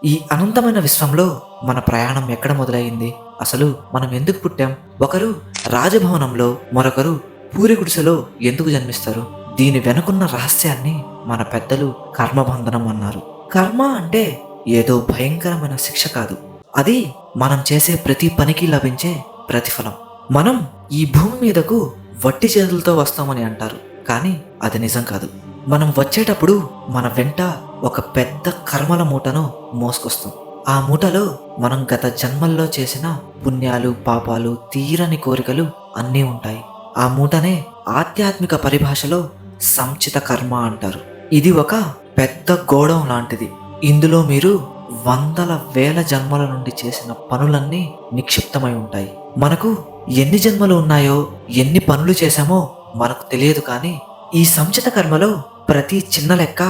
ఈ అనంతమైన విశ్వంలో మన ప్రయాణం ఎక్కడ మొదలైంది? అసలు మనం ఎందుకు పుట్టాం? ఒకరు రాజభవనంలో, మరొకరు పూరి గుడిసెలో ఎందుకు జన్మిస్తారు? దీని వెనుకున్న రహస్యాన్ని మన పెద్దలు కర్మబంధనం అన్నారు. కర్మ అంటే ఏదో భయంకరమైన శిక్ష కాదు. అది మనం చేసే ప్రతి పనికి లభించే ప్రతిఫలం. మనం ఈ భూమి మీదకు వట్టి చేతులతో వస్తామని అంటారు, కానీ అది నిజం కాదు. మనం వచ్చేటప్పుడు మన వెంట ఒక పెద్ద కర్మల మూటను మోసుకొస్తాం. ఆ మూటలో మనం గత జన్మల్లో చేసిన పుణ్యాలు, పాపాలు, తీరని కోరికలు అన్నీ ఉంటాయి. ఆ మూటనే ఆధ్యాత్మిక పరిభాషలో సంచిత కర్మ అంటారు. ఇది ఒక పెద్ద గోడౌన్ లాంటిది. ఇందులో మీరు వందల వేల జన్మల నుండి చేసిన పనులన్నీ నిక్షిప్తమై ఉంటాయి. మనకు ఎన్ని జన్మలు ఉన్నాయో, ఎన్ని పనులు చేశామో మనకు తెలియదు, కానీ ఈ సంచిత కర్మలో ప్రతి చిన్న లెక్క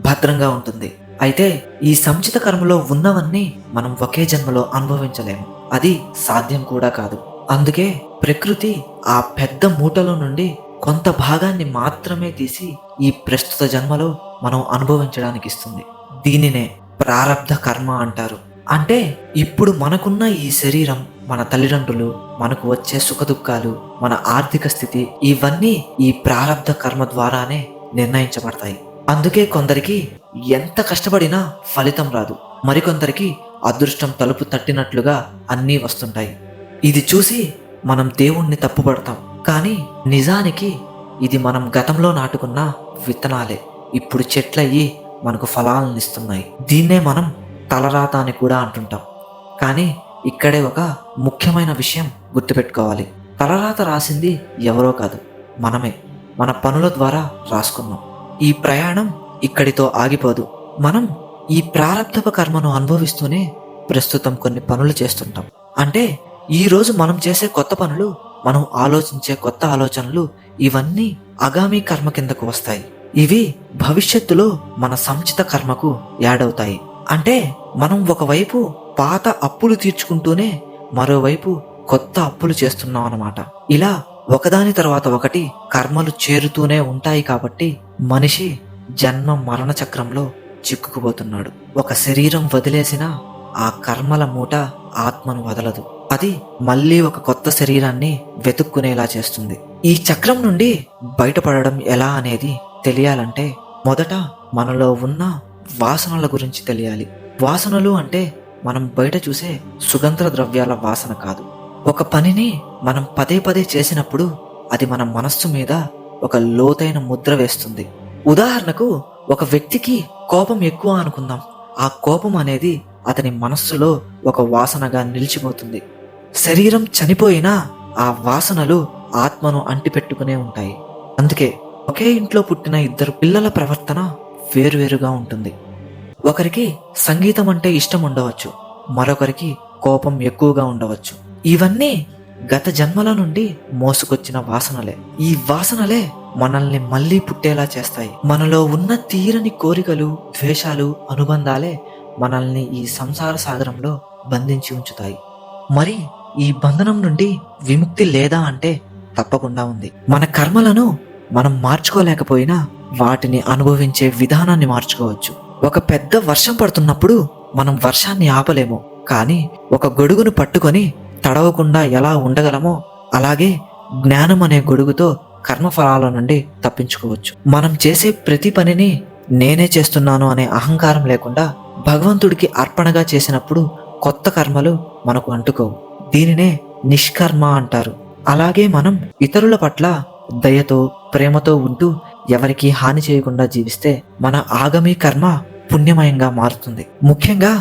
భద్రంగా ఉంటుంది. అయితే ఈ సంచిత కర్మలో ఉన్నవన్నీ మనం ఒకే జన్మలో అనుభవించలేము. అది సాధ్యం కూడా కాదు. అందుకే ప్రకృతి ఆ పెద్ద మూటలో నుండి కొంత భాగాన్ని మాత్రమే తీసి ఈ ప్రస్తుత జన్మలో మనం అనుభవించడానికి ఇస్తుంది. దీనినే ప్రారబ్ధ కర్మ అంటారు. అంటే ఇప్పుడు మనకున్న ఈ శరీరం, మన తల్లిదండ్రులు, మనకు వచ్చే సుఖదుఖాలు, మన ఆర్థిక స్థితి, ఇవన్నీ ఈ ప్రారబ్ధ కర్మ ద్వారానే నిర్ణయించబడతాయి. అందుకే కొందరికి ఎంత కష్టపడినా ఫలితం రాదు, మరికొందరికి అదృష్టం తలుపు తట్టినట్లుగా అన్నీ వస్తుంటాయి. ఇది చూసి మనం దేవుణ్ణి తప్పుపడతాం, కానీ నిజానికి ఇది మనం గతంలో నాటుకున్న విత్తనాలే ఇప్పుడు చెట్లయ్యి మనకు ఫలాలను ఇస్తున్నాయి. దీన్నే మనం తలరాత అని కూడా అంటుంటాం. కానీ ఇక్కడే ఒక ముఖ్యమైన విషయం గుర్తుపెట్టుకోవాలి. తలరాత రాసింది ఎవరో కాదు, మనమే మన పనుల ద్వారా రాసుకున్నాం. ఈ ప్రయాణం ఇక్కడితో ఆగిపోదు. మనం ఈ ప్రారబ్ధ కర్మను అనుభవిస్తూనే ప్రస్తుతం కొన్ని పనులు చేస్తుంటాం. అంటే ఈరోజు మనం చేసే కొత్త పనులు, మనం ఆలోచించే కొత్త ఆలోచనలు, ఇవన్నీ ఆగామి కర్మ కిందకు వస్తాయి. ఇవి భవిష్యత్తులో మన సంచిత కర్మకు యాడ్ అవుతాయి. అంటే మనం ఒకవైపు పాత అప్పులు తీర్చుకుంటూనే మరోవైపు కొత్త అప్పులు చేస్తున్నాం అన్నమాట. ఇలా ఒకదాని తర్వాత ఒకటి కర్మలు చేరుతూనే ఉంటాయి. కాబట్టి మనిషి జన్మ మరణ చక్రంలో చిక్కుకుపోతున్నాడు. ఒక శరీరం వదిలేసిన ఆ కర్మల మూట ఆత్మను వదలదు. అది మళ్ళీ ఒక కొత్త శరీరాన్ని వెతుక్కునేలా చేస్తుంది. ఈ చక్రం నుండి బయటపడడం ఎలా అనేది తెలియాలంటే మొదట మనలో ఉన్న వాసనల గురించి తెలియాలి. వాసనలు అంటే మనం బయట చూసే సుగంధ ద్రవ్యాల వాసన కాదు. ఒక పనిని మనం పదే పదే చేసినప్పుడు అది మన మనస్సు మీద ఒక లోతైన ముద్ర వేస్తుంది. ఉదాహరణకు ఒక వ్యక్తికి కోపం ఎక్కువ అనుకుందాం. ఆ కోపం అనేది అతని మనస్సులో ఒక వాసనగా నిలిచిపోతుంది. శరీరం చనిపోయినా ఆ వాసనలు ఆత్మను అంటిపెట్టుకునే ఉంటాయి. అందుకే ఒకే ఇంట్లో పుట్టిన ఇద్దరు పిల్లల ప్రవర్తన వేరువేరుగా ఉంటుంది. ఒకరికి సంగీతం అంటే ఇష్టం ఉండవచ్చు, మరొకరికి కోపం ఎక్కువగా ఉండవచ్చు. ఇవన్నీ గత జన్మల నుండి మోసుకొచ్చిన వాసనలే. ఈ వాసనలే మనల్ని మళ్ళీ పుట్టేలా చేస్తాయి. మనలో ఉన్న తీరని కోరికలు, ద్వేషాలు, అనుబంధాలే మనల్ని ఈ సంసార సాగరంలో బంధించి ఉంచుతాయి. మరి ఈ బంధనం నుండి విముక్తి లేదా అంటే తప్పకుండా ఉంది. మన కర్మలను మనం మార్చుకోలేకపోయినా వాటిని అనుభవించే విధానాన్ని మార్చుకోవచ్చు. ఒక పెద్ద వర్షం పడుతున్నప్పుడు మనం వర్షాన్ని ఆపలేము, కానీ ఒక గొడుగును పట్టుకొని తడవకుండా ఎలా ఉండగలమో అలాగే జ్ఞానం అనే గొడుగుతో కర్మఫలాల నుండి తప్పించుకోవచ్చు. మనం చేసే ప్రతి పనిని నేనే చేస్తున్నాను అనే అహంకారం లేకుండా భగవంతుడికి అర్పణగా చేసినప్పుడు కొత్త కర్మలు మనకు అంటుకోవు. దీనినే నిష్కర్మ అంటారు. అలాగే మనం ఇతరుల పట్ల దయతో, ప్రేమతో ఉంటూ ఎవరికి హాని చేయకుండా జీవిస్తే మన ఆగామి కర్మ పుణ్యమయంగా మారుతుంది. ముఖ్యంగా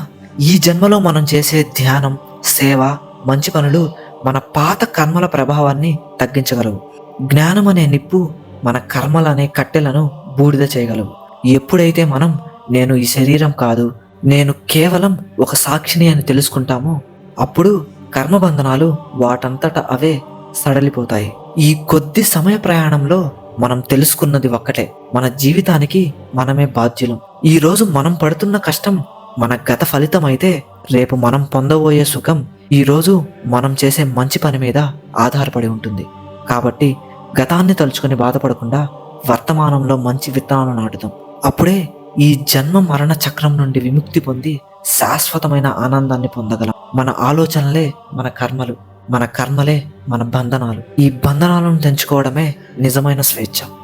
ఈ జన్మలో మనం చేసే ధ్యానం, సేవ, మంచి పనులు మన పాత కర్మల ప్రభావాన్ని తగ్గించగలవు. జ్ఞానం అనే నిప్పు మన కర్మలనే కట్టెలను బూడిద చేయగలవు. ఎప్పుడైతే మనం నేను ఈ శరీరం కాదు, నేను కేవలం ఒక సాక్షిని అని తెలుసుకుంటామో అప్పుడు కర్మబంధనాలు వాటంతట అవే సడలిపోతాయి. ఈ కొద్ది సమయ ప్రయాణంలో మనం తెలుసుకున్నది ఒక్కటే, మన జీవితానికి మనమే బాధ్యులం. ఈ రోజు మనం పడుతున్న కష్టం మన గత ఫలితం అయితే రేపు మనం పొందబోయే సుఖం ఈ రోజు మనం చేసే మంచి పని మీద ఆధారపడి ఉంటుంది. కాబట్టి గతాన్ని తలుచుకొని బాధపడకుండా వర్తమానంలో మంచి విత్తనాలు నాటుదాం. అప్పుడే ఈ జన్మ మరణ చక్రం నుండి విముక్తి పొంది శాశ్వతమైన ఆనందాన్ని పొందగలం. మన ఆలోచనలే మన కర్మలు, మన కర్మలే మన బంధనాలు. ఈ బంధనాలను తెంచుకోవడమే నిజమైన స్వేచ్ఛ.